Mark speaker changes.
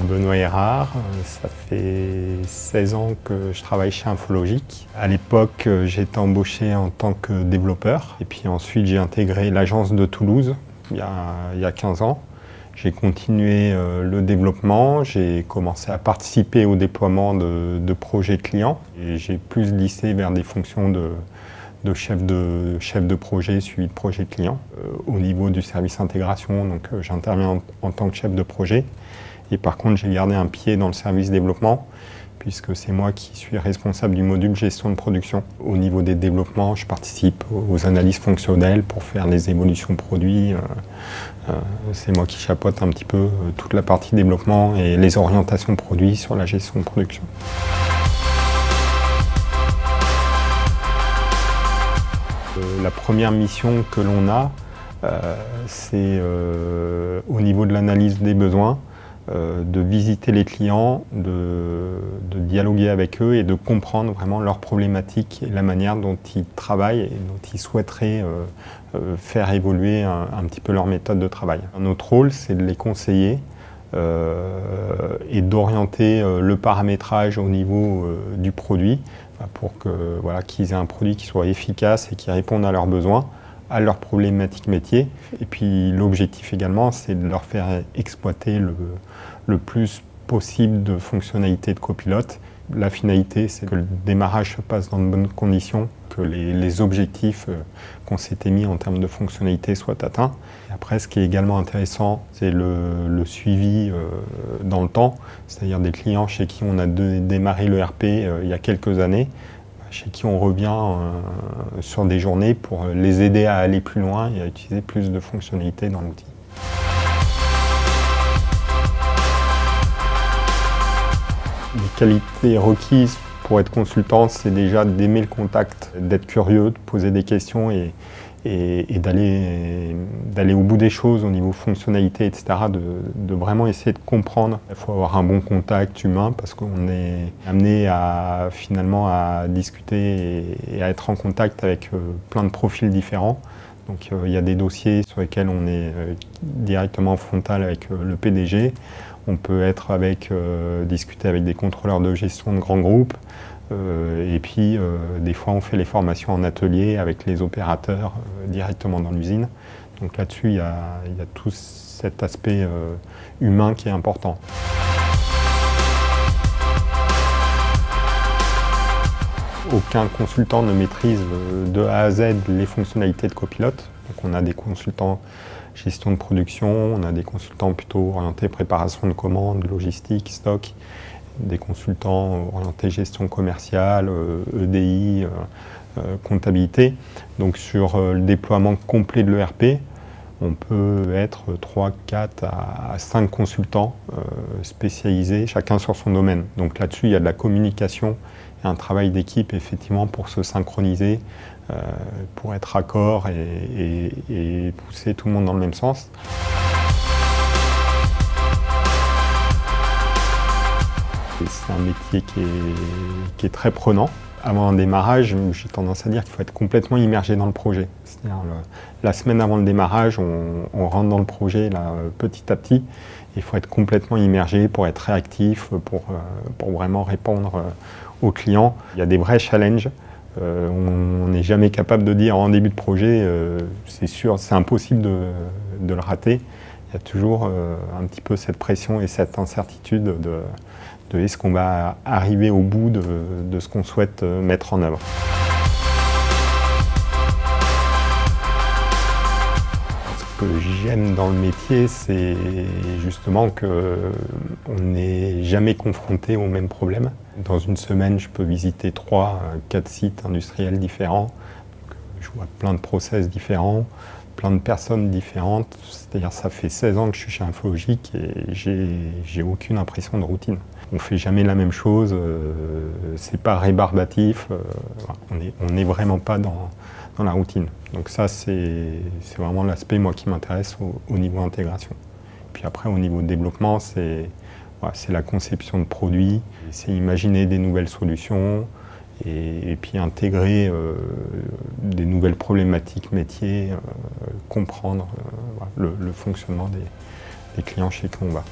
Speaker 1: Benoît Erard, ça fait 16 ans que je travaille chez Infologic. À l'époque, j'ai été embauché en tant que développeur et puis ensuite j'ai intégré l'agence de Toulouse il y a 15 ans. J'ai continué le développement, j'ai commencé à participer au déploiement de projets clients et j'ai plus glissé vers des fonctions de chef de projet, suivi de projet client. Au niveau du service intégration, donc j'interviens en tant que chef de projet. Et par contre, j'ai gardé un pied dans le service développement, puisque c'est moi qui suis responsable du module gestion de production. Au niveau des développements, je participe aux analyses fonctionnelles pour faire les évolutions produits. C'est moi qui chapeaute un petit peu toute la partie développement et les orientations produits sur la gestion de production. La première mission que l'on a, c'est au niveau de l'analyse des besoins, de visiter les clients, de dialoguer avec eux et de comprendre vraiment leurs problématiques et la manière dont ils travaillent et dont ils souhaiteraient faire évoluer un petit peu leur méthode de travail. Notre rôle, c'est de les conseiller et d'orienter le paramétrage au niveau du produit pour que, voilà, qu'ils aient un produit qui soit efficace et qui réponde à leurs besoins, à leurs problématiques métiers. Et puis l'objectif également, c'est de leur faire exploiter le plus possible de fonctionnalités de copilote. La finalité, c'est que le démarrage se passe dans de bonnes conditions, que les objectifs qu'on s'était mis en termes de fonctionnalités soient atteints. Et après, ce qui est également intéressant, c'est le suivi dans le temps, c'est-à-dire des clients chez qui on a démarré le RP il y a quelques années, chez qui on revient sur des journées pour les aider à aller plus loin et à utiliser plus de fonctionnalités dans l'outil. Les qualités requises pour être consultant, c'est déjà d'aimer le contact, d'être curieux, de poser des questions et d'aller au bout des choses au niveau fonctionnalité, etc., de vraiment essayer de comprendre. Il faut avoir un bon contact humain parce qu'on est amené finalement à discuter et à être en contact avec plein de profils différents. Donc il y a des dossiers sur lesquels on est directement en frontal avec le PDG. On peut discuter avec des contrôleurs de gestion de grands groupes. Et puis, des fois, on fait les formations en atelier avec les opérateurs directement dans l'usine. Donc là-dessus, il y a tout cet aspect humain qui est important. Aucun consultant ne maîtrise de A à Z les fonctionnalités de copilote. Donc on a des consultants gestion de production, on a des consultants plutôt orientés préparation de commandes, logistique, stock, des consultants orientés gestion commerciale, EDI, comptabilité. Donc sur le déploiement complet de l'ERP, on peut être 3, 4 à 5 consultants spécialisés, chacun sur son domaine. Donc là-dessus, il y a de la communication et un travail d'équipe effectivement pour se synchroniser, pour être raccord et pousser tout le monde dans le même sens. C'est un métier qui est très prenant. Avant un démarrage, j'ai tendance à dire qu'il faut être complètement immergé dans le projet. C'est-à-dire la semaine avant le démarrage, on rentre dans le projet là, petit à petit. Il faut être complètement immergé pour être réactif, pour vraiment répondre aux clients. Il y a des vrais challenges. On n'est jamais capable de dire en début de projet, c'est sûr, c'est impossible de le rater. Il y a toujours un petit peu cette pression et cette incertitude de est-ce qu'on va arriver au bout de ce qu'on souhaite mettre en œuvre. Ce que j'aime dans le métier, c'est justement qu'on n'est jamais confronté aux mêmes problèmes. Dans une semaine, je peux visiter 3, 4 sites industriels différents. Je vois plein de process différents, plein de personnes différentes. C'est-à-dire ça fait 16 ans que je suis chez Infologic et j'ai aucune impression de routine. On ne fait jamais la même chose, c'est pas rébarbatif, on n'est vraiment pas dans la routine. Donc ça, c'est vraiment l'aspect moi qui m'intéresse au niveau intégration. Puis après, au niveau développement, c'est la conception de produits, c'est imaginer des nouvelles solutions et puis intégrer des nouvelles problématiques métiers, comprendre le fonctionnement des clients chez qui on va.